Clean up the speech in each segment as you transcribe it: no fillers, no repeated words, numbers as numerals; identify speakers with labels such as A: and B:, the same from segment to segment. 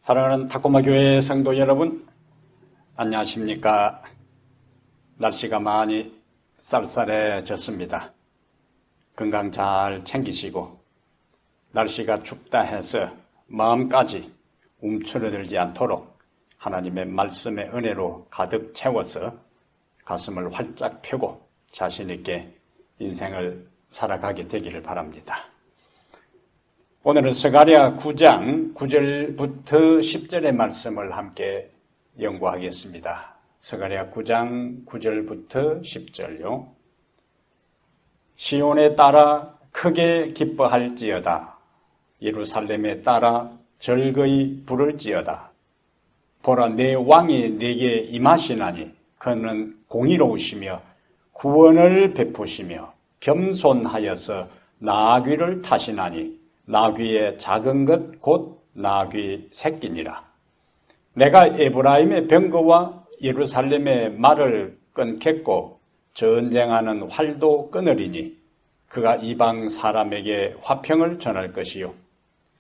A: 사랑하는 탁고마 교회 성도 여러분, 안녕하십니까? 날씨가 많이 쌀쌀해졌습니다. 건강 잘 챙기시고 날씨가 춥다 해서 마음까지 움츠러들지 않도록 하나님의 말씀의 은혜로 가득 채워서 가슴을 활짝 펴고 자신 있게 인생을 살아가게 되기를 바랍니다. 오늘은 스가랴 9장 9절부터 10절의 말씀을 함께 연구하겠습니다. 스가랴 9장 9절부터 10절요. 시온에 따라 크게 기뻐할지어다. 예루살렘에 따라 절거이 부를지어다. 보라, 내 왕이 내게 임하시나니 그는 공의로우시며 구원을 베푸시며 겸손하여서 나귀를 타시나니 나귀의 작은 것 곧 나귀 새끼니라. 내가 에브라임의 병거와 예루살렘의 말을 끊겠고 전쟁하는 활도 끊으리니 그가 이방 사람에게 화평을 전할 것이요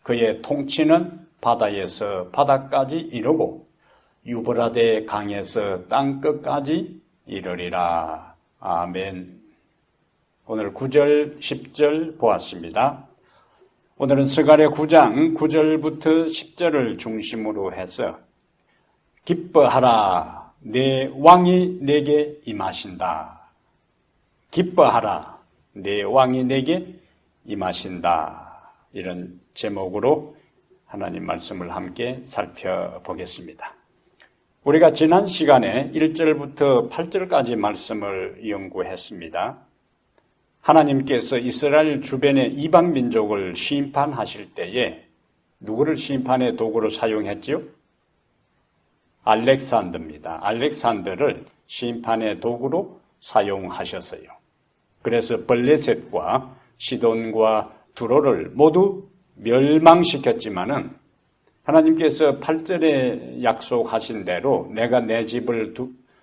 A: 그의 통치는 바다에서 바다까지 이르고 유브라데 강에서 땅끝까지 이르리라. 아멘. 오늘 9절 10절 보았습니다. 오늘은 스가랴 9장 9절부터 10절을 중심으로 해서 기뻐하라, 내 왕이 내게 임하신다. 기뻐하라, 내 왕이 내게 임하신다. 이런 제목으로 하나님 말씀을 함께 살펴보겠습니다. 우리가 지난 시간에 1절부터 8절까지 말씀을 연구했습니다. 하나님께서 이스라엘 주변의 이방 민족을 심판하실 때에 누구를 심판의 도구로 사용했지요? 알렉산더입니다. 알렉산더를 심판의 도구로 사용하셨어요. 그래서 블레셋과 시돈과 두로를 모두 멸망시켰지만은 하나님께서 8절에 약속하신 대로 내가 내 집을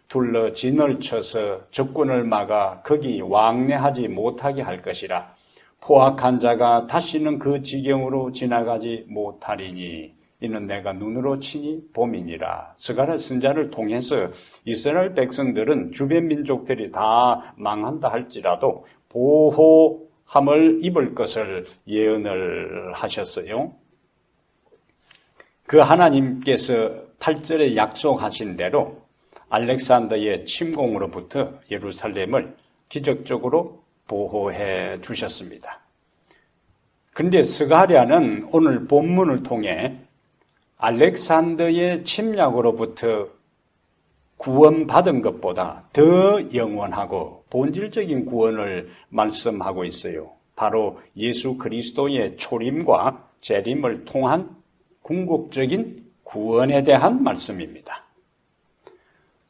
A: 둘러 진을 쳐서 적군을 막아 거기 왕래하지 못하게 할 것이라. 포악한 자가 다시는 그 지경으로 지나가지 못하리니 이는 내가 눈으로 치니 봄이니라. 스가랴 선지자를 통해서 이스라엘 백성들은 주변 민족들이 다 망한다 할지라도 보호함을 입을 것을 예언을 하셨어요. 그 하나님께서 8절에 약속하신 대로 알렉산더의 침공으로부터 예루살렘을 기적적으로 보호해 주셨습니다. 그런데 스가랴는 오늘 본문을 통해 알렉산더의 침략으로부터 구원받은 것보다 더 영원하고 본질적인 구원을 말씀하고 있어요. 바로 예수 그리스도의 초림과 재림을 통한 궁극적인 구원에 대한 말씀입니다.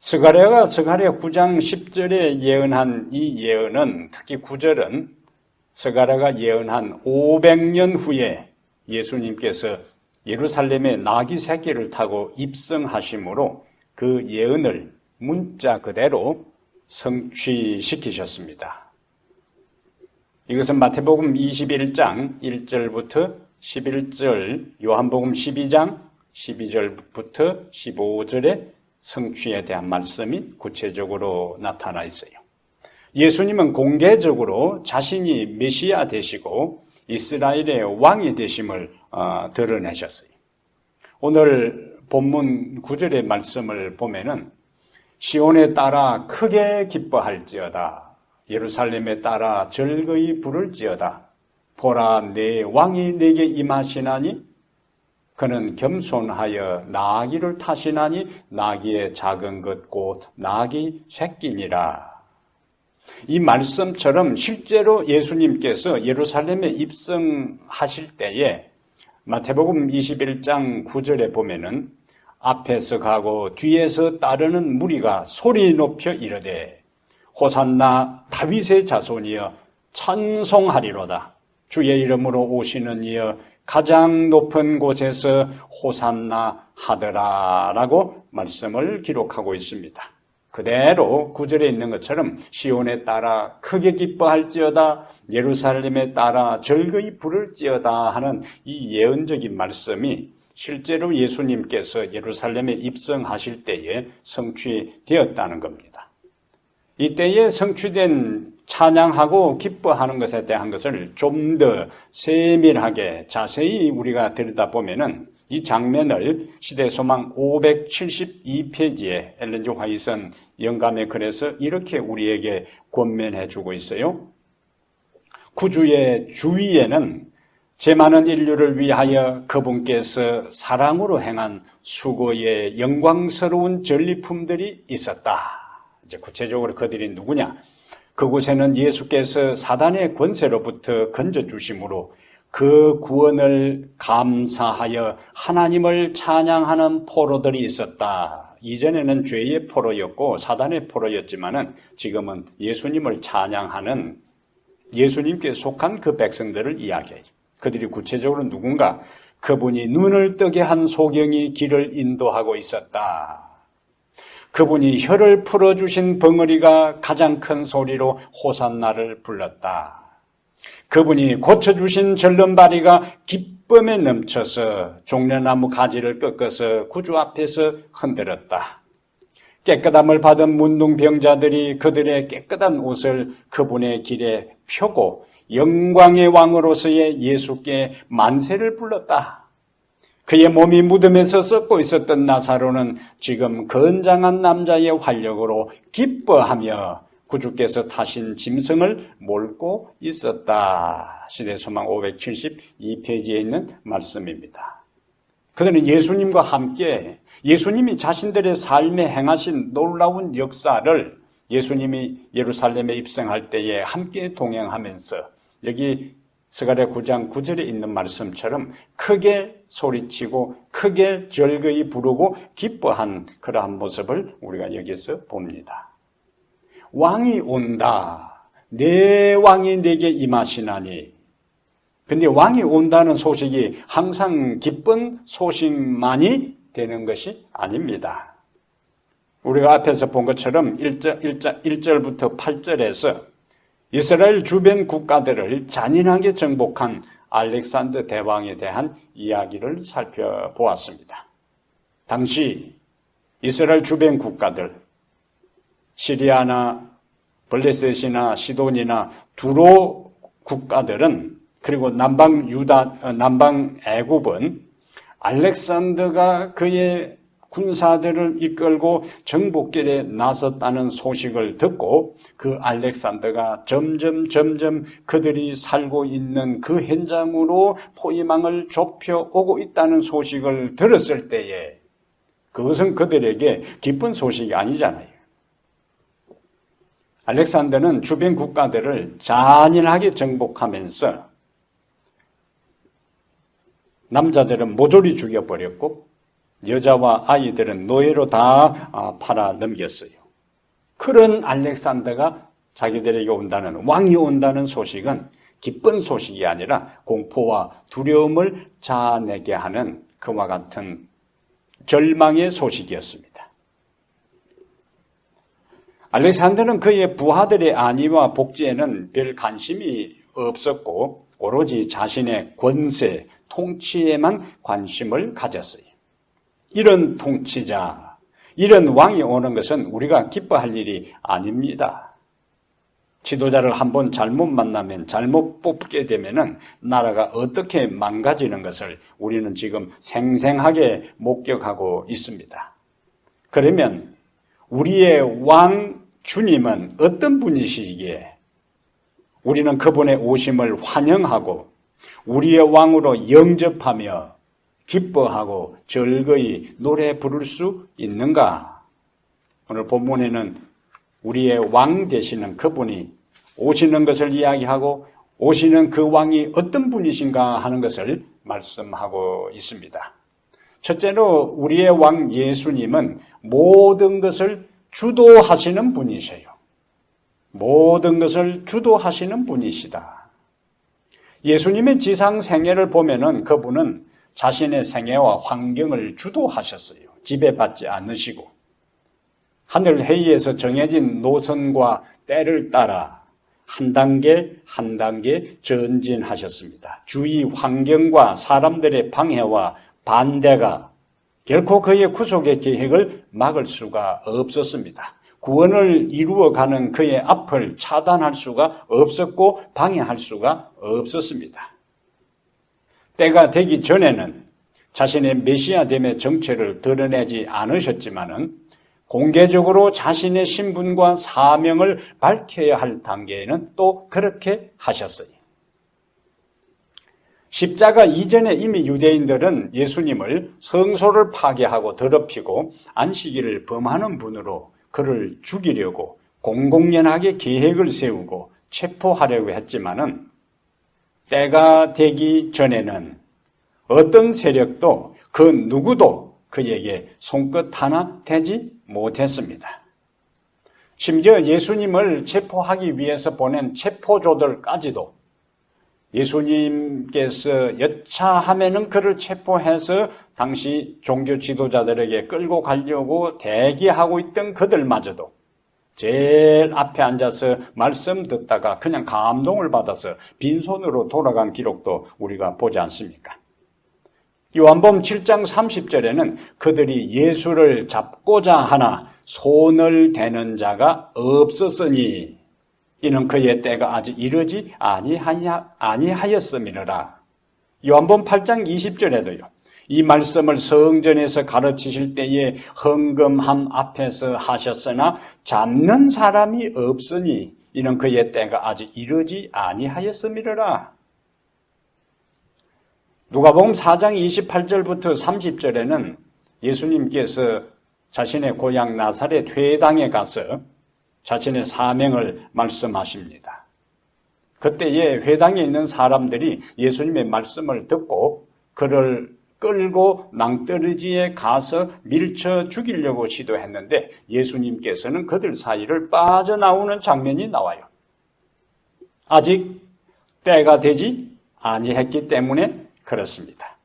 A: 스가랴가 스가랴 9장 10절에 예언한 이 예언은, 특히 9절은 스가랴가 예언한 500년 후에 예수님께서 예루살렘에 나귀 새끼를 타고 입성하심으로 그 예언을 문자 그대로 성취시키셨습니다. 이것은 마태복음 21장 1절부터 11절, 요한복음 12장 12절부터 15절에 성취에 대한 말씀이 구체적으로 나타나 있어요. 예수님은 공개적으로 자신이 메시아 되시고 이스라엘의 왕이 되심을 드러내셨어요. 오늘 본문 9절의 말씀을 보면은 시온에 따라 크게 기뻐할지어다. 예루살렘에 따라 절거이 부를지어다. 보라, 내 왕이 내게 임하시나니 그는 겸손하여 나귀를 타시나니 나귀의 작은 것 곧 나귀 새끼니라. 이 말씀처럼 실제로 예수님께서 예루살렘에 입성하실 때에 마태복음 21장 9절에 보면은 앞에서 가고 뒤에서 따르는 무리가 소리 높여 이르되 호산나 다윗의 자손이여 찬송하리로다. 주의 이름으로 오시는 이여 가장 높은 곳에서 호산나 하더라라고 말씀을 기록하고 있습니다. 그대로 9절에 있는 것처럼 시온에 따라 크게 기뻐할지어다, 예루살렘에 따라 절거이 부를지어다 하는 이 예언적인 말씀이 실제로 예수님께서 예루살렘에 입성하실 때에 성취되었다는 겁니다. 이때에 성취된 찬양하고 기뻐하는 것에 대한 것을 좀 더 세밀하게 자세히 우리가 들여다보면은 이 장면을 시대소망 572페이지에 엘렌 G. 화이트 영감의 글에서 이렇게 우리에게 권면해 주고 있어요. 구주의 주위에는 제 많은 인류를 위하여 그분께서 사랑으로 행한 수고의 영광스러운 전리품들이 있었다. 이제 구체적으로 그들이 누구냐? 그곳에는 예수께서 사단의 권세로부터 건져주심으로 그 구원을 감사하여 하나님을 찬양하는 포로들이 있었다. 이전에는 죄의 포로였고 사단의 포로였지만은 지금은 예수님을 찬양하는 예수님께 속한 그 백성들을 이야기해요. 그들이 구체적으로 누군가? 그분이 눈을 뜨게 한 소경이 길을 인도하고 있었다. 그분이 혀를 풀어주신 벙어리가 가장 큰 소리로 호산나를 불렀다. 그분이 고쳐주신 절름발이가 기쁨에 넘쳐서 종려나무 가지를 꺾어서 구주 앞에서 흔들었다. 깨끗함을 받은 문둥병자들이 그들의 깨끗한 옷을 그분의 길에 펴고 영광의 왕으로서의 예수께 만세를 불렀다. 그의 몸이 무덤에서 썩고 있었던 나사로는 지금 건장한 남자의 활력으로 기뻐하며 구주께서 타신 짐승을 몰고 있었다. 시대소망 572페이지에 있는 말씀입니다. 그들은 예수님과 함께 예수님이 자신들의 삶에 행하신 놀라운 역사를 예수님이 예루살렘에 입성할 때에 함께 동행하면서 여기 스가랴 9장 9절에 있는 말씀처럼 크게 소리치고 크게 절거이 부르고 기뻐한 그러한 모습을 우리가 여기서 봅니다. 왕이 온다. 내 왕이 내게 임하시나니. 근데 왕이 온다는 소식이 항상 기쁜 소식만이 되는 것이 아닙니다. 우리가 앞에서 본 것처럼 1절부터 8절에서 이스라엘 주변 국가들을 잔인하게 정복한 알렉산더 대왕에 대한 이야기를 살펴보았습니다. 당시 이스라엘 주변 국가들, 시리아나 블레셋이나 시돈이나 두로 국가들은 그리고 남방 애굽은 알렉산더가 그의 군사들을 이끌고 정복길에 나섰다는 소식을 듣고 그 알렉산더가 점점 그들이 살고 있는 그 현장으로 포위망을 좁혀오고 있다는 소식을 들었을 때에 그것은 그들에게 기쁜 소식이 아니잖아요. 알렉산더는 주변 국가들을 잔인하게 정복하면서 남자들은 모조리 죽여버렸고 여자와 아이들은 노예로 다 팔아 넘겼어요. 그런 알렉산더가 자기들에게 온다는, 왕이 온다는 소식은 기쁜 소식이 아니라 공포와 두려움을 자아내게 하는 그와 같은 절망의 소식이었습니다. 알렉산더는 그의 부하들의 안위와 복지에는 별 관심이 없었고 오로지 자신의 권세, 통치에만 관심을 가졌어요. 이런 통치자, 이런 왕이 오는 것은 우리가 기뻐할 일이 아닙니다. 지도자를 한번 잘못 만나면 잘못 뽑게 되면은 나라가 어떻게 망가지는 것을 우리는 지금 생생하게 목격하고 있습니다. 그러면 우리의 왕 주님은 어떤 분이시기에 우리는 그분의 오심을 환영하고 우리의 왕으로 영접하며 기뻐하고 즐거이 노래 부를 수 있는가? 오늘 본문에는 우리의 왕 되시는 그분이 오시는 것을 이야기하고 오시는 그 왕이 어떤 분이신가 하는 것을 말씀하고 있습니다. 첫째로 우리의 왕 예수님은 모든 것을 주도하시는 분이세요. 모든 것을 주도하시는 분이시다. 예수님의 지상 생애를 보면은 그분은 자신의 생애와 환경을 주도하셨어요. 지배받지 않으시고 하늘 회의에서 정해진 노선과 때를 따라 한 단계 한 단계 전진하셨습니다. 주위 환경과 사람들의 방해와 반대가 결코 그의 구속의 계획을 막을 수가 없었습니다. 구원을 이루어가는 그의 앞을 차단할 수가 없었고 방해할 수가 없었습니다. 때가 되기 전에는 자신의 메시아됨의 정체를 드러내지 않으셨지만은 공개적으로 자신의 신분과 사명을 밝혀야 할 단계에는 또 그렇게 하셨어요. 십자가 이전에 이미 유대인들은 예수님을 성소를 파괴하고 더럽히고 안식일을 범하는 분으로 그를 죽이려고 공공연하게 계획을 세우고 체포하려고 했지만은 때가 되기 전에는 어떤 세력도 그 누구도 그에게 손끝 하나 대지 못했습니다. 심지어 예수님을 체포하기 위해서 보낸 체포조들까지도 예수님께서 여차하면은 그를 체포해서 당시 종교 지도자들에게 끌고 가려고 대기하고 있던 그들마저도 제일 앞에 앉아서 말씀 듣다가 그냥 감동을 받아서 빈손으로 돌아간 기록도 우리가 보지 않습니까? 요한복음 7장 30절에는 그들이 예수를 잡고자 하나 손을 대는 자가 없었으니 이는 그의 때가 아직 이르지 아니하였음이니라. 요한복음 8장 20절에도요. 이 말씀을 성전에서 가르치실 때에 헌금함 앞에서 하셨으나 잡는 사람이 없으니 이는 그의 때가 아직 이르지 아니하였음이니라. 누가복음 4장 28절부터 30절에는 예수님께서 자신의 고향 나사렛 회당에 가서 자신의 사명을 말씀하십니다. 그때에 회당에 있는 사람들이 예수님의 말씀을 듣고 그를 끌고 낭떠러지에 가서 밀쳐 죽이려고 시도했는데 예수님께서는 그들 사이를 빠져나오는 장면이 나와요. 아직 때가 되지 아니했기 때문에 그렇습니다.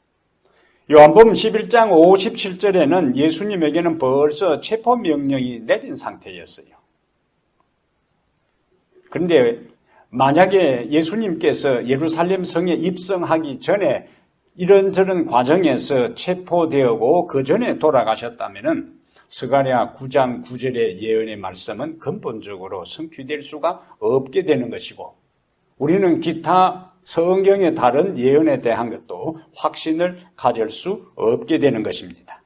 A: 요한복음 11장 57절에는 예수님에게는 벌써 체포명령이 내린 상태였어요. 그런데 만약에 예수님께서 예루살렘 성에 입성하기 전에 이런저런 과정에서 체포되었고 그 전에 돌아가셨다면 스가랴 9장 9절의 예언의 말씀은 근본적으로 성취될 수가 없게 되는 것이고 우리는 기타 성경의 다른 예언에 대한 것도 확신을 가질 수 없게 되는 것입니다.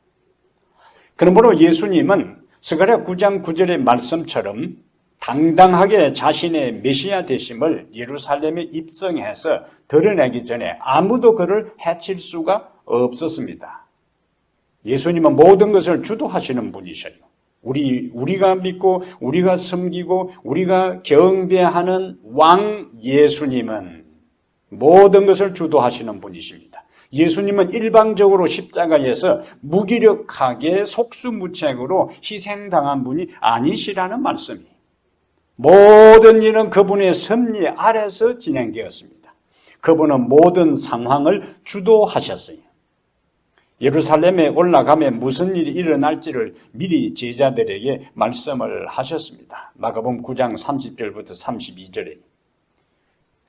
A: 그러므로 예수님은 스가랴 9장 9절의 말씀처럼 당당하게 자신의 메시아 되심을 예루살렘에 입성해서 드러내기 전에 아무도 그를 해칠 수가 없었습니다. 예수님은 모든 것을 주도하시는 분이셔요. 우리가 믿고 우리가 섬기고 우리가 경배하는 왕 예수님은 모든 것을 주도하시는 분이십니다. 예수님은 일방적으로 십자가에서 무기력하게 속수무책으로 희생당한 분이 아니시라는 말씀이에요. 모든 일은 그분의 섭리 아래서 진행되었습니다. 그분은 모든 상황을 주도하셨어요. 예루살렘에 올라가면 무슨 일이 일어날지를 미리 제자들에게 말씀을 하셨습니다. 마가복음 9장 30절부터 32절에.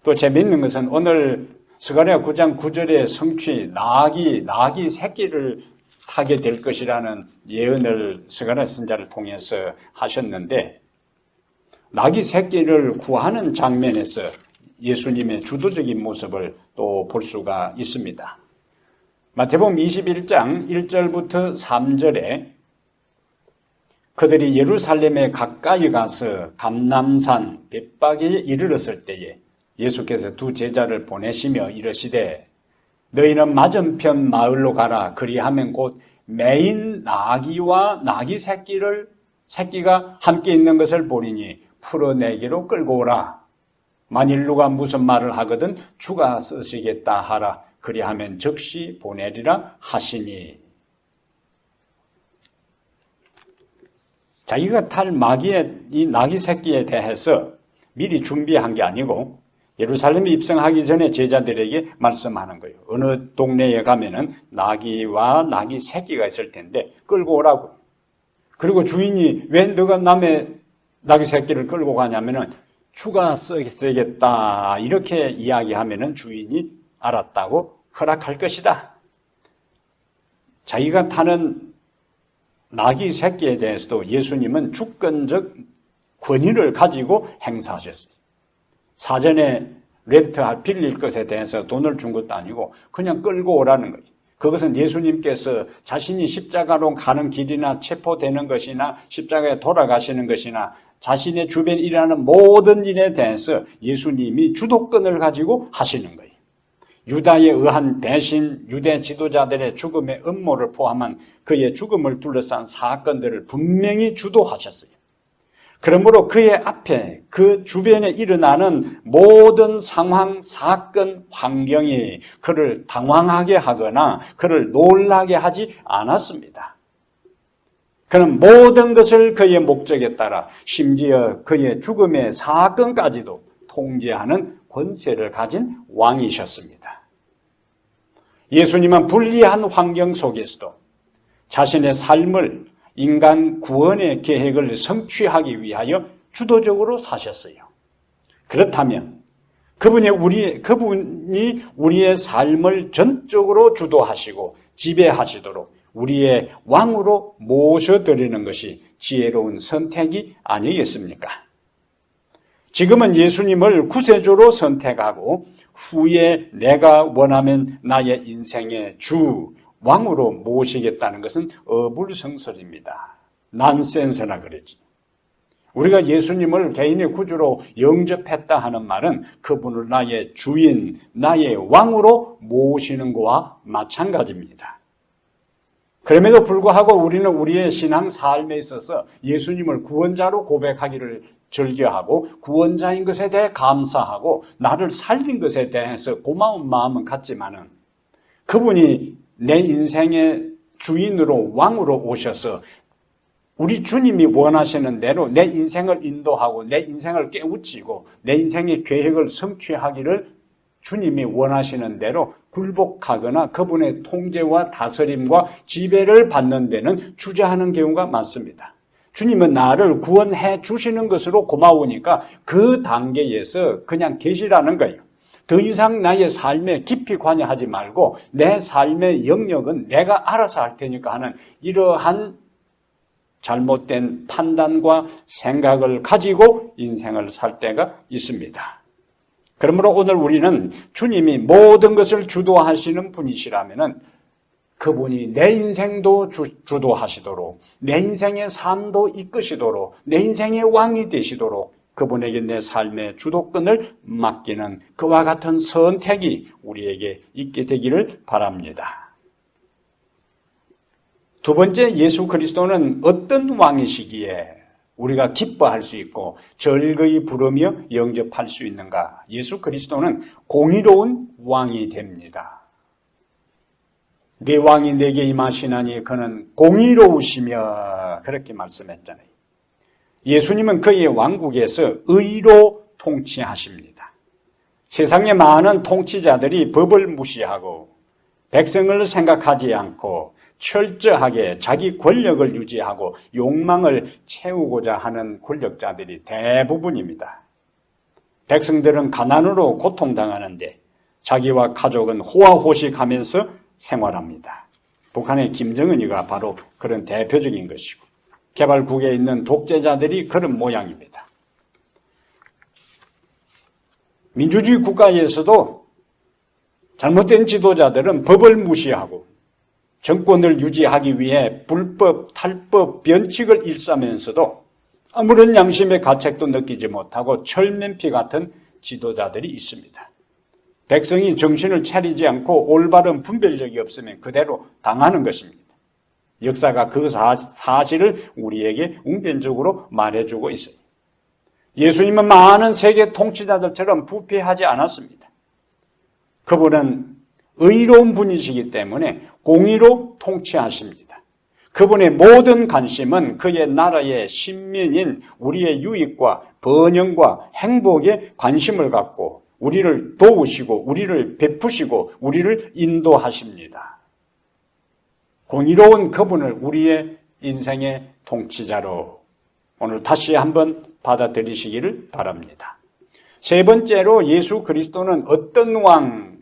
A: 또 재미있는 것은 오늘 스가랴 9장 9절의 성취, 나귀 새끼를 타게 될 것이라는 예언을 스가랴 선지자를 통해서 하셨는데 나귀 새끼를 구하는 장면에서 예수님의 주도적인 모습을 또 볼 수가 있습니다. 마태복음 21장 1절부터 3절에 그들이 예루살렘에 가까이 가서 감람산 벳박에 이르렀을 때에 예수께서 두 제자를 보내시며 이르시되 너희는 맞은편 마을로 가라. 그리하면 곧 매인 나귀와 나귀 새끼가 함께 있는 것을 보리니 풀어내기로 끌고 오라. 만일 누가 무슨 말을 하거든 주가 쓰시겠다 하라. 그리하면 즉시 보내리라 하시니. 자기가 탈 이 나귀 새끼에 대해서 미리 준비한 게 아니고 예루살렘에 입성하기 전에 제자들에게 말씀하는 거예요. 어느 동네에 가면은 나귀와 나귀 새끼가 있을 텐데 끌고 오라고. 그리고 주인이 왜 너가 남의 나귀 새끼를 끌고 가냐면은 주가 쓰겠다 이렇게 이야기하면은 주인이 알았다고 허락할 것이다. 자기가 타는 나귀 새끼에 대해서도 예수님은 주권적 권위를 가지고 행사하셨어요. 사전에 빌릴 것에 대해서 돈을 준 것도 아니고 그냥 끌고 오라는 거예요. 그것은 예수님께서 자신이 십자가로 가는 길이나 체포되는 것이나 십자가에 돌아가시는 것이나 자신의 주변에 일어나는 모든 일에 대해서 예수님이 주도권을 가지고 하시는 거예요. 유다에 의한 대신 유대 지도자들의 죽음의 음모를 포함한 그의 죽음을 둘러싼 사건들을 분명히 주도하셨어요. 그러므로 그의 앞에 그 주변에 일어나는 모든 상황, 사건, 환경이 그를 당황하게 하거나 그를 놀라게 하지 않았습니다. 그는 모든 것을 그의 목적에 따라 심지어 그의 죽음의 사건까지도 통제하는 권세를 가진 왕이셨습니다. 예수님은 불리한 환경 속에서도 자신의 삶을 인간 구원의 계획을 성취하기 위하여 주도적으로 사셨어요. 그렇다면 그분이 우리의 삶을 전적으로 주도하시고 지배하시도록 우리의 왕으로 모셔드리는 것이 지혜로운 선택이 아니겠습니까? 지금은 예수님을 구세주로 선택하고 후에 내가 원하면 나의 인생의 주, 왕으로 모시겠다는 것은 어불성설입니다. 난센스나 그러지. 우리가 예수님을 개인의 구주로 영접했다 하는 말은 그분을 나의 주인, 나의 왕으로 모시는 것과 마찬가지입니다. 그럼에도 불구하고 우리는 우리의 신앙 삶에 있어서 예수님을 구원자로 고백하기를 즐겨하고 구원자인 것에 대해 감사하고 나를 살린 것에 대해서 고마운 마음은 갖지만은 그분이 내 인생의 주인으로 왕으로 오셔서 우리 주님이 원하시는 대로 내 인생을 인도하고 내 인생을 깨우치고 내 인생의 계획을 성취하기를 주님이 원하시는 대로 굴복하거나 그분의 통제와 다스림과 지배를 받는 데는 주저하는 경우가 많습니다. 주님은 나를 구원해 주시는 것으로 고마우니까 그 단계에서 그냥 계시라는 거예요. 더 이상 나의 삶에 깊이 관여하지 말고 내 삶의 영역은 내가 알아서 할 테니까 하는 이러한 잘못된 판단과 생각을 가지고 인생을 살 때가 있습니다. 그러므로 오늘 우리는 주님이 모든 것을 주도하시는 분이시라면 그분이 내 인생도 주도하시도록 내 인생의 삶도 이끄시도록 내 인생의 왕이 되시도록 그분에게 내 삶의 주도권을 맡기는 그와 같은 선택이 우리에게 있게 되기를 바랍니다. 두 번째, 예수 그리스도는 어떤 왕이시기에 우리가 기뻐할 수 있고 절거히 부르며 영접할 수 있는가? 예수 그리스도는 공의로운 왕이 됩니다. 네 왕이 내게 임하시나니 그는 공의로우시며 그렇게 말씀했잖아요. 예수님은 그의 왕국에서 의로 통치하십니다. 세상의 많은 통치자들이 법을 무시하고 백성을 생각하지 않고 철저하게 자기 권력을 유지하고 욕망을 채우고자 하는 권력자들이 대부분입니다. 백성들은 가난으로 고통당하는데 자기와 가족은 호화호식하면서 생활합니다. 북한의 김정은이가 바로 그런 대표적인 것이고 개발국에 있는 독재자들이 그런 모양입니다. 민주주의 국가에서도 잘못된 지도자들은 법을 무시하고 정권을 유지하기 위해 불법, 탈법, 변칙을 일삼으면서도 아무런 양심의 가책도 느끼지 못하고 철면피 같은 지도자들이 있습니다. 백성이 정신을 차리지 않고 올바른 분별력이 없으면 그대로 당하는 것입니다. 역사가 그 사실을 우리에게 웅변적으로 말해주고 있어요. 예수님은 많은 세계 통치자들처럼 부패하지 않았습니다. 그분은 의로운 분이시기 때문에 공의로 통치하십니다. 그분의 모든 관심은 그의 나라의 신민인 우리의 유익과 번영과 행복에 관심을 갖고 우리를 도우시고 우리를 베푸시고 우리를 인도하십니다. 공의로운 그분을 우리의 인생의 통치자로 오늘 다시 한번 받아들이시기를 바랍니다. 세 번째로 예수 그리스도는 어떤 왕,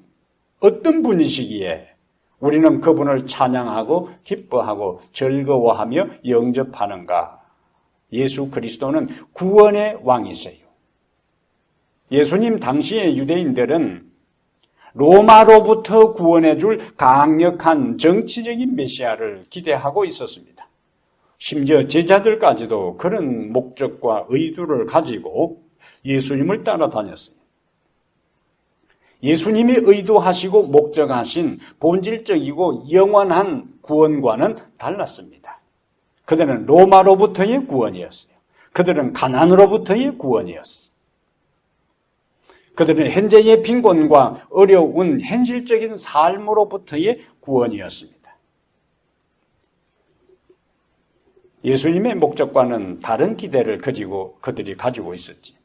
A: 어떤 분이시기에 우리는 그분을 찬양하고 기뻐하고 즐거워하며 영접하는가? 예수 그리스도는 구원의 왕이세요. 예수님 당시의 유대인들은 로마로부터 구원해 줄 강력한 정치적인 메시아를 기대하고 있었습니다. 심지어 제자들까지도 그런 목적과 의도를 가지고 예수님을 따라다녔어요. 예수님이 의도하시고 목적하신 본질적이고 영원한 구원과는 달랐습니다. 그들은 로마로부터의 구원이었어요. 그들은 가난으로부터의 구원이었어요. 그들은 현재의 빈곤과 어려운 현실적인 삶으로부터의 구원이었습니다. 예수님의 목적과는 다른 기대를 그들이 가지고 있었지.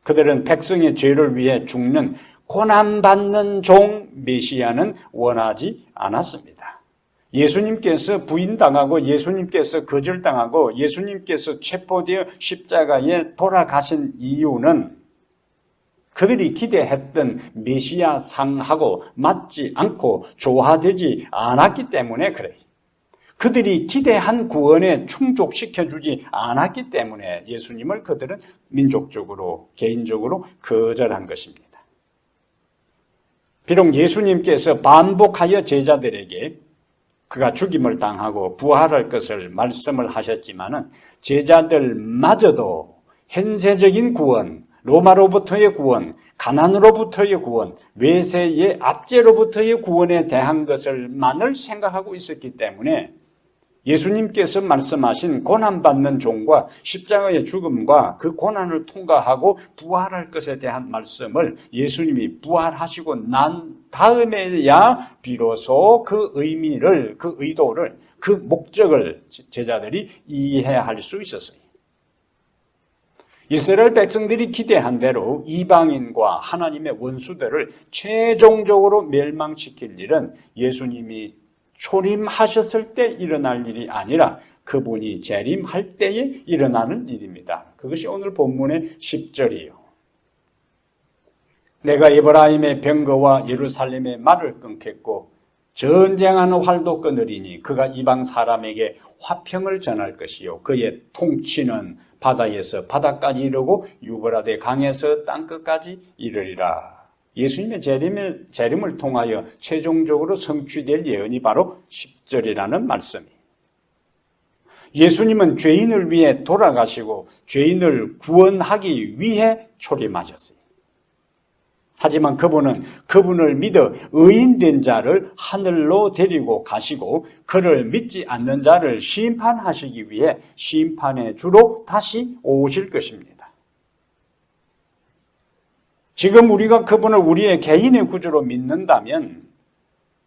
A: 그들은 백성의 죄를 위해 죽는 고난받는 종 메시아는 원하지 않았습니다. 예수님께서 부인당하고 예수님께서 거절당하고 예수님께서 체포되어 십자가에 돌아가신 이유는 그들이 기대했던 메시아 상하고 맞지 않고 조화되지 않았기 때문에 그래요. 그들이 기대한 구원에 충족시켜주지 않았기 때문에 예수님을 그들은 민족적으로, 개인적으로 거절한 것입니다. 비록 예수님께서 반복하여 제자들에게 그가 죽임을 당하고 부활할 것을 말씀을 하셨지만은 제자들마저도 현세적인 구원, 로마로부터의 구원, 가난으로부터의 구원, 외세의 압제로부터의 구원에 대한 것을만을 생각하고 있었기 때문에 예수님께서 말씀하신 고난받는 종과 십자가의 죽음과 그 고난을 통과하고 부활할 것에 대한 말씀을 예수님이 부활하시고 난 다음에야 비로소 그 의미를, 그 의도를, 그 목적을 제자들이 이해할 수 있었어요. 이스라엘 백성들이 기대한 대로 이방인과 하나님의 원수들을 최종적으로 멸망시킬 일은 예수님이 초림하셨을 때 일어날 일이 아니라 그분이 재림할 때에 일어나는 일입니다. 그것이 오늘 본문의 10절이에요. 내가 에브라임의 병거와 예루살렘의 말을 끊겠고 전쟁하는 활도 끊으리니 그가 이방 사람에게 화평을 전할 것이요 그의 통치는 바다에서 바다까지 이르고 유브라데 강에서 땅끝까지 이르리라. 예수님의 재림을 통하여 최종적으로 성취될 예언이 바로 10절이라는 말씀이에요. 예수님은 죄인을 위해 돌아가시고 죄인을 구원하기 위해 초림하셨어요. 하지만 그분은 그분을 믿어 의인된 자를 하늘로 데리고 가시고 그를 믿지 않는 자를 심판하시기 위해 심판의 주로 다시 오실 것입니다. 지금 우리가 그분을 우리의 개인의 구주로 믿는다면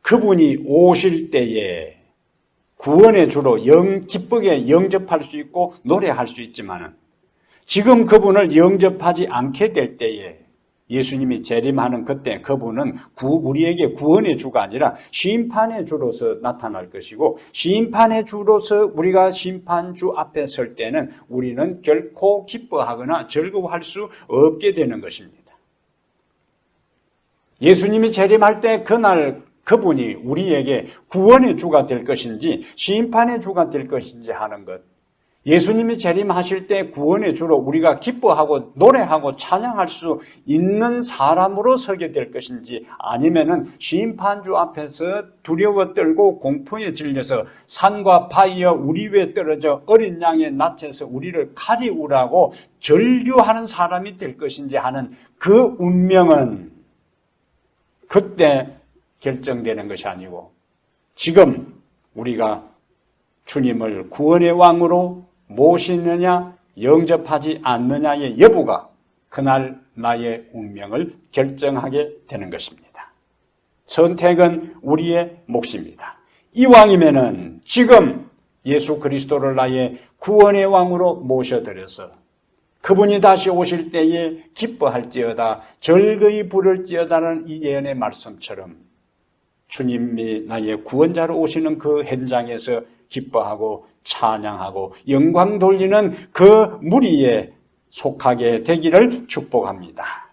A: 그분이 오실 때에 구원의 주로 기쁘게 영접할 수 있고 노래할 수 있지만 지금 그분을 영접하지 않게 될 때에 예수님이 재림하는 그때 그분은 우리에게 구원의 주가 아니라 심판의 주로서 나타날 것이고 심판의 주로서 우리가 심판주 앞에 설 때는 우리는 결코 기뻐하거나 즐거워할 수 없게 되는 것입니다. 예수님이 재림할 때 그날 그분이 우리에게 구원의 주가 될 것인지 심판의 주가 될 것인지 하는 것. 예수님이 재림하실 때 구원의 주로 우리가 기뻐하고 노래하고 찬양할 수 있는 사람으로 서게 될 것인지 아니면은 심판주 앞에서 두려워 떨고 공포에 질려서 산과 바위와 우리 위에 떨어져 어린 양의 낯에서 우리를 가리우라고 절규하는 사람이 될 것인지 하는 그 운명은 그때 결정되는 것이 아니고 지금 우리가 주님을 구원의 왕으로 모시느냐 영접하지 않느냐의 여부가 그날 나의 운명을 결정하게 되는 것입니다. 선택은 우리의 몫입니다. 이왕이면은 지금 예수 그리스도를 나의 구원의 왕으로 모셔드려서 그분이 다시 오실 때에 기뻐할지어다 즐거이 부를지어다라는 이 예언의 말씀처럼 주님이 나의 구원자로 오시는 그 현장에서 기뻐하고 찬양하고 영광 돌리는 그 무리에 속하게 되기를 축복합니다.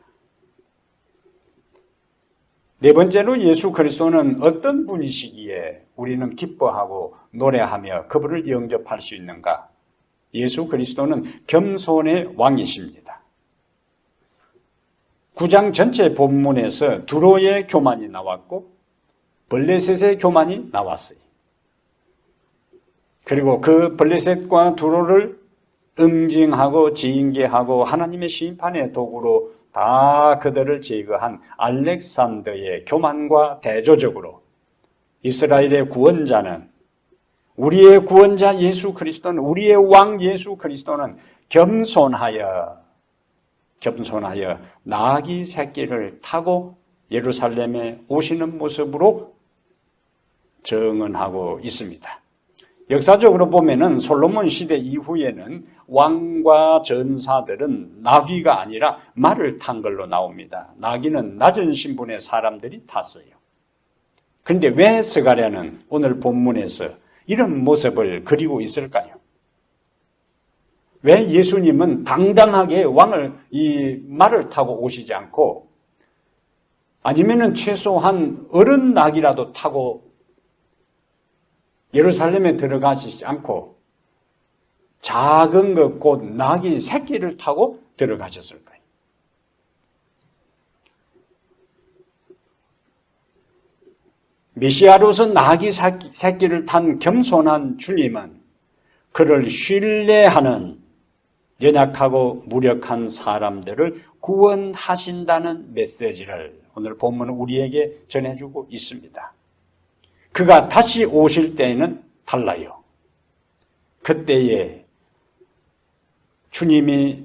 A: 네 번째로 예수 그리스도는 어떤 분이시기에 우리는 기뻐하고 노래하며 그분을 영접할 수 있는가? 예수 그리스도는 겸손의 왕이십니다. 9장 전체 본문에서 두로의 교만이 나왔고 블레셋의 교만이 나왔어요. 그리고 그 블레셋과 두로를 응징하고 징계하고 하나님의 심판의 도구로 다 그들을 제거한 알렉산더의 교만과 대조적으로 이스라엘의 구원자는, 우리의 구원자 예수 그리스도는, 우리의 왕 예수 그리스도는 겸손하여 나귀 새끼를 타고 예루살렘에 오시는 모습으로 증언하고 있습니다. 역사적으로 보면은 솔로몬 시대 이후에는 왕과 전사들은 나귀가 아니라 말을 탄 걸로 나옵니다. 나귀는 낮은 신분의 사람들이 탔어요. 그런데 왜 스가랴는 오늘 본문에서 이런 모습을 그리고 있을까요? 왜 예수님은 당당하게 이 말을 타고 오시지 않고, 아니면은 최소한 어른 나귀라도 타고 예루살렘에 들어가시지 않고 작은 것 곧 나귀 새끼를 타고 들어가셨을까요? 메시아로서 나귀 새끼를 탄 겸손한 주님은 그를 신뢰하는 연약하고 무력한 사람들을 구원하신다는 메시지를 오늘 본문은 우리에게 전해주고 있습니다. 그가 다시 오실 때에는 달라요. 그때에 주님이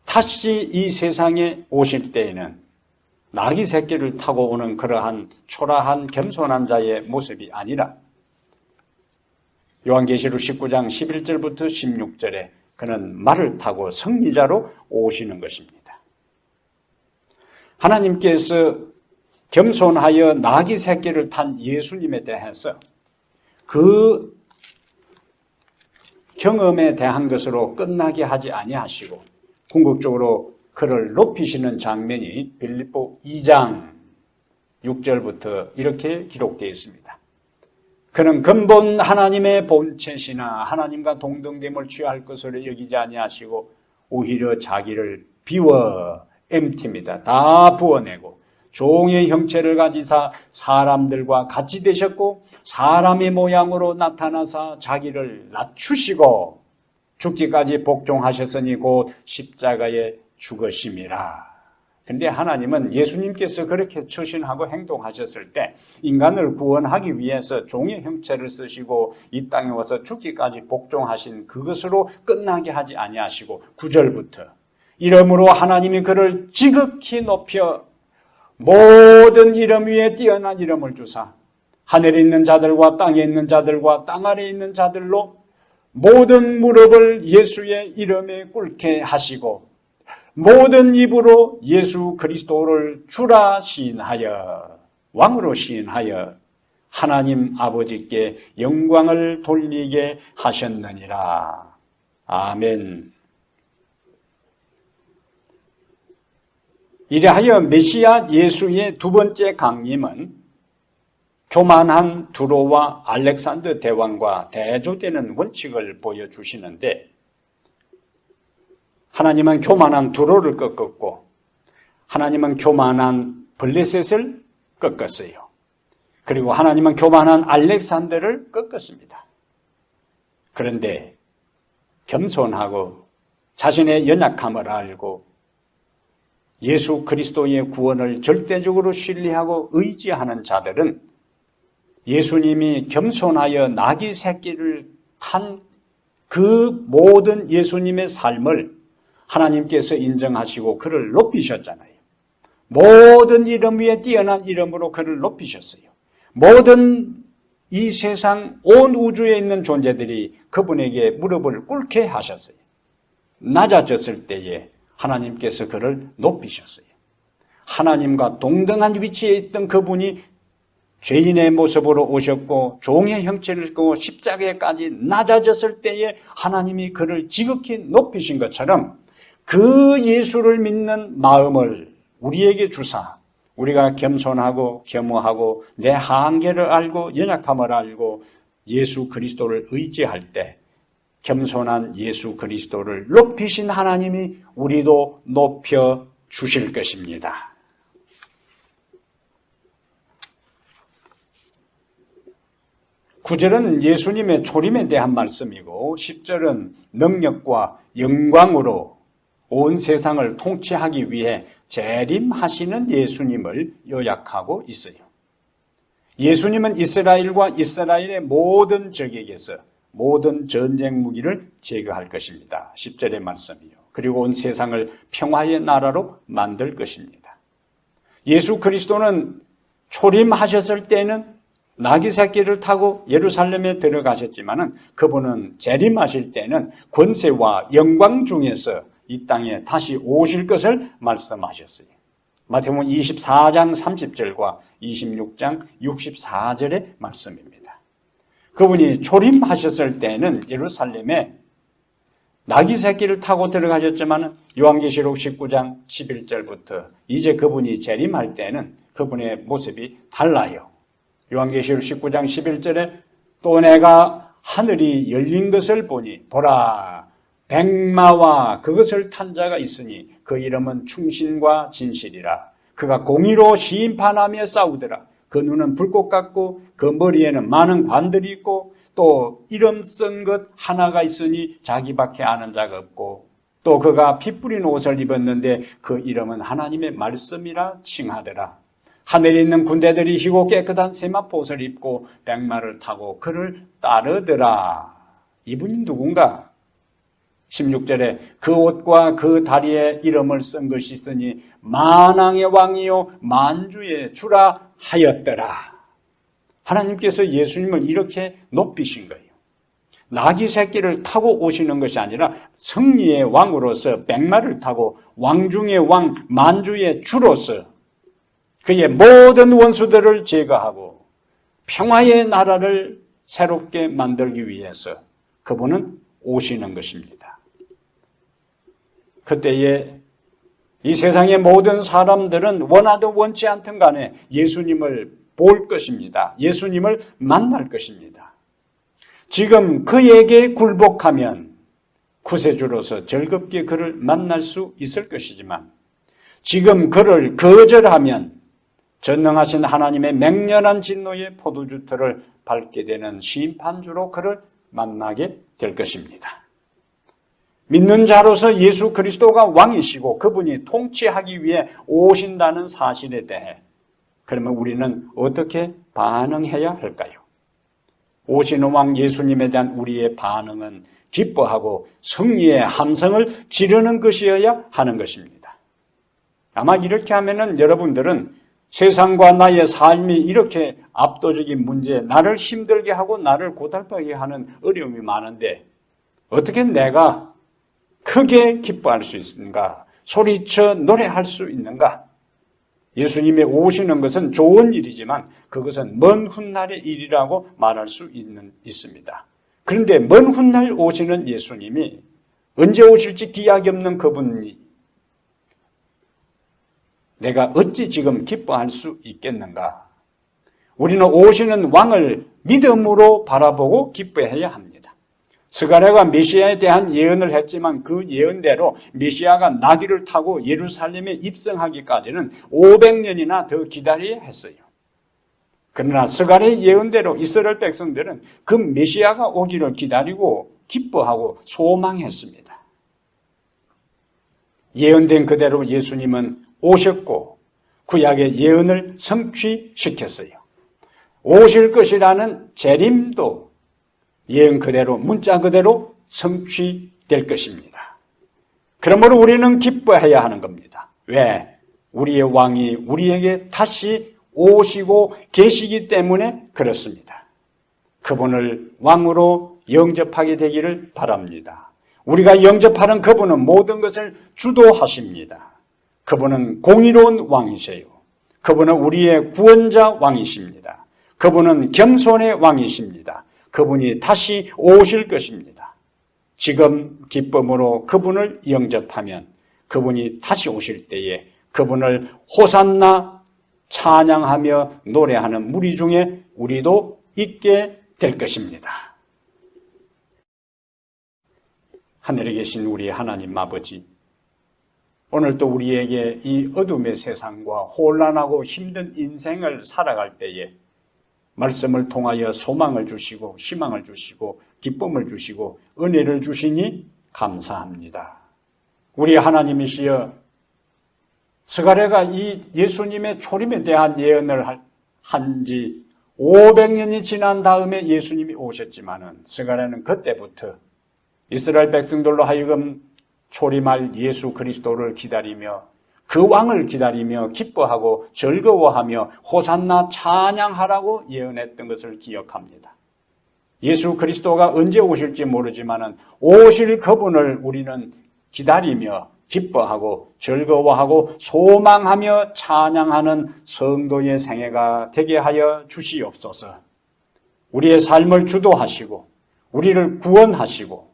A: 다시 이 세상에 오실 때에는 나귀 새끼를 타고 오는 그러한 초라한 겸손한 자의 모습이 아니라 요한계시록 19장 11절부터 16절에 그는 말을 타고 승리자로 오시는 것입니다. 하나님께서 겸손하여 나귀 새끼를 탄 예수님에 대해서 그 경험에 대한 것으로 끝나게 하지 아니하시고 궁극적으로 그를 높이시는 장면이 빌립보 2장 6절부터 이렇게 기록되어 있습니다. 그는 근본 하나님의 본체시나 하나님과 동등됨을 취할 것으로 여기지 아니하시고 오히려 자기를 비워 empty입니다. 다 부어내고 종의 형체를 가지사 사람들과 같이 되셨고 사람의 모양으로 나타나사 자기를 낮추시고 죽기까지 복종하셨으니 곧 십자가에 죽으심이라. 그런데 하나님은 예수님께서 그렇게 처신하고 행동하셨을 때 인간을 구원하기 위해서 종의 형체를 쓰시고 이 땅에 와서 죽기까지 복종하신 그것으로 끝나게 하지 아니하시고 9절부터 이러므로 하나님이 그를 지극히 높여 모든 이름 위에 뛰어난 이름을 주사 하늘에 있는 자들과 땅에 있는 자들과 땅 아래에 있는 자들로 모든 무릎을 예수의 이름에 꿇게 하시고 모든 입으로 예수 그리스도를 주라 시인하여 왕으로 시인하여 하나님 아버지께 영광을 돌리게 하셨느니라. 아멘. 이래하여 메시아 예수의 두 번째 강림은 교만한 두로와 알렉산더 대왕과 대조되는 원칙을 보여주시는데 하나님은 교만한 두로를 꺾었고 하나님은 교만한 블레셋을 꺾었어요. 그리고 하나님은 교만한 알렉산더를 꺾었습니다. 그런데 겸손하고 자신의 연약함을 알고 예수 그리스도의 구원을 절대적으로 신뢰하고 의지하는 자들은 예수님이 겸손하여 나귀 새끼를 탄 그 모든 예수님의 삶을 하나님께서 인정하시고 그를 높이셨잖아요. 모든 이름 위에 뛰어난 이름으로 그를 높이셨어요. 모든 이 세상 온 우주에 있는 존재들이 그분에게 무릎을 꿇게 하셨어요. 낮아졌을 때에 하나님께서 그를 높이셨어요. 하나님과 동등한 위치에 있던 그분이 죄인의 모습으로 오셨고 종의 형체를 끄고 십자가에까지 낮아졌을 때에 하나님이 그를 지극히 높이신 것처럼 그 예수를 믿는 마음을 우리에게 주사 우리가 겸손하고 겸허하고 내 한계를 알고 연약함을 알고 예수 그리스도를 의지할 때 겸손한 예수 그리스도를 높이신 하나님이 우리도 높여 주실 것입니다. (9절은) 예수님의 초림에 대한 말씀이고 (10절은) 능력과 영광으로 온 세상을 통치하기 위해 재림하시는 예수님을 요약하고 있어요. 예수님은 이스라엘과 이스라엘의 모든 적에게서 모든 전쟁 무기를 제거할 것입니다. 10절의 말씀이요. 그리고 온 세상을 평화의 나라로 만들 것입니다. 예수 그리스도는 초림하셨을 때는 나귀 새끼를 타고 예루살렘에 들어가셨지만은 그분은 재림하실 때는 권세와 영광 중에서 이 땅에 다시 오실 것을 말씀하셨어요. 마태복음 24장 30절과 26장 64절의 말씀입니다. 그분이 초림하셨을 때는 예루살렘에 나귀 새끼를 타고 들어가셨지만 요한계시록 19장 11절부터 이제 그분이 재림할 때는 그분의 모습이 달라요. 요한계시록 19장 11절에 또 내가 하늘이 열린 것을 보니 보라 백마와 그것을 탄 자가 있으니 그 이름은 충신과 진실이라. 그가 공의로 심판하며 싸우더라. 그 눈은 불꽃 같고 그 머리에는 많은 관들이 있고 또 이름 쓴 것 하나가 있으니 자기밖에 아는 자가 없고 또 그가 피 뿌린 옷을 입었는데 그 이름은 하나님의 말씀이라 칭하더라. 하늘에 있는 군대들이 희고 깨끗한 세마포옷을 입고 백마를 타고 그를 따르더라. 이분이 누군가? 16절에 그 옷과 그 다리에 이름을 쓴 것이 있으니 만왕의 왕이요 만주의 주라 하였더라. 하나님께서 예수님을 이렇게 높이신 거예요. 나귀 새끼를 타고 오시는 것이 아니라 승리의 왕으로서 백마를 타고 왕 중의 왕 만주의 주로서 그의 모든 원수들을 제거하고 평화의 나라를 새롭게 만들기 위해서 그분은 오시는 것입니다. 그때에 이 세상의 모든 사람들은 원하든 원치 않든 간에 예수님을 볼 것입니다. 예수님을 만날 것입니다. 지금 그에게 굴복하면 구세주로서 즐겁게 그를 만날 수 있을 것이지만 지금 그를 거절하면 전능하신 하나님의 맹렬한 진노의 포도주틀을 밟게 되는 심판주로 그를 만나게 될 것입니다. 믿는 자로서 예수 그리스도가 왕이시고 그분이 통치하기 위해 오신다는 사실에 대해 그러면 우리는 어떻게 반응해야 할까요? 오시는 왕 예수님에 대한 우리의 반응은 기뻐하고 승리의 함성을 지르는 것이어야 하는 것입니다. 아마 이렇게 하면은 여러분들은 세상과 나의 삶이 이렇게 압도적인 문제, 나를 힘들게 하고 나를 고달프게 하는 어려움이 많은데 어떻게 내가 크게 기뻐할 수 있는가? 소리쳐 노래할 수 있는가? 예수님이 오시는 것은 좋은 일이지만 그것은 먼 훗날의 일이라고 말할 수 있습니다. 그런데 먼 훗날 오시는 예수님이 언제 오실지 기약이 없는 그분이 내가 어찌 지금 기뻐할 수 있겠는가? 우리는 오시는 왕을 믿음으로 바라보고 기뻐해야 합니다. 스가랴가 메시아에 대한 예언을 했지만 그 예언대로 메시아가 나귀를 타고 예루살렘에 입성하기까지는 500년이나 더 기다려야 했어요. 그러나 스가랴의 예언대로 이스라엘 백성들은 그 메시아가 오기를 기다리고 기뻐하고 소망했습니다. 예언된 그대로 예수님은 오셨고 구약의 예언을 성취시켰어요. 오실 것이라는 재림도 예언 그대로 문자 그대로 성취될 것입니다. 그러므로 우리는 기뻐해야 하는 겁니다. 왜? 우리의 왕이 우리에게 다시 오시고 계시기 때문에 그렇습니다. 그분을 왕으로 영접하게 되기를 바랍니다. 우리가 영접하는 그분은 모든 것을 주도하십니다. 그분은 공의로운 왕이세요. 그분은 우리의 구원자 왕이십니다. 그분은 겸손의 왕이십니다. 그분이 다시 오실 것입니다. 지금 기쁨으로 그분을 영접하면 그분이 다시 오실 때에 그분을 호산나 찬양하며 노래하는 무리 중에 우리도 있게 될 것입니다. 하늘에 계신 우리 하나님 아버지, 오늘도 우리에게 이 어둠의 세상과 혼란하고 힘든 인생을 살아갈 때에 말씀을 통하여 소망을 주시고 희망을 주시고 기쁨을 주시고 은혜를 주시니 감사합니다. 우리 하나님이시여, 스가랴가 이 예수님의 초림에 대한 예언을 한 지 500년이 지난 다음에 예수님이 오셨지만은 스가랴는 그때부터 이스라엘 백성들로 하여금 초림할 예수 그리스도를 기다리며 그 왕을 기다리며 기뻐하고 즐거워하며 호산나 찬양하라고 예언했던 것을 기억합니다. 예수 그리스도가 언제 오실지 모르지만은 오실 그분을 우리는 기다리며 기뻐하고 즐거워하고 소망하며 찬양하는 성도의 생애가 되게 하여 주시옵소서. 우리의 삶을 주도하시고 우리를 구원하시고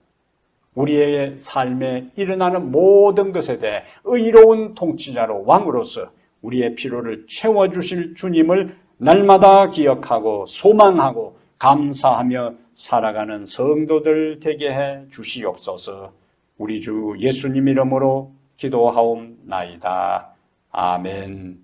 A: 우리의 삶에 일어나는 모든 것에 대해 의로운 통치자로 왕으로서 우리의 필요를 채워주실 주님을 날마다 기억하고 소망하고 감사하며 살아가는 성도들 되게 해 주시옵소서. 우리 주 예수님 이름으로 기도하옵나이다. 아멘.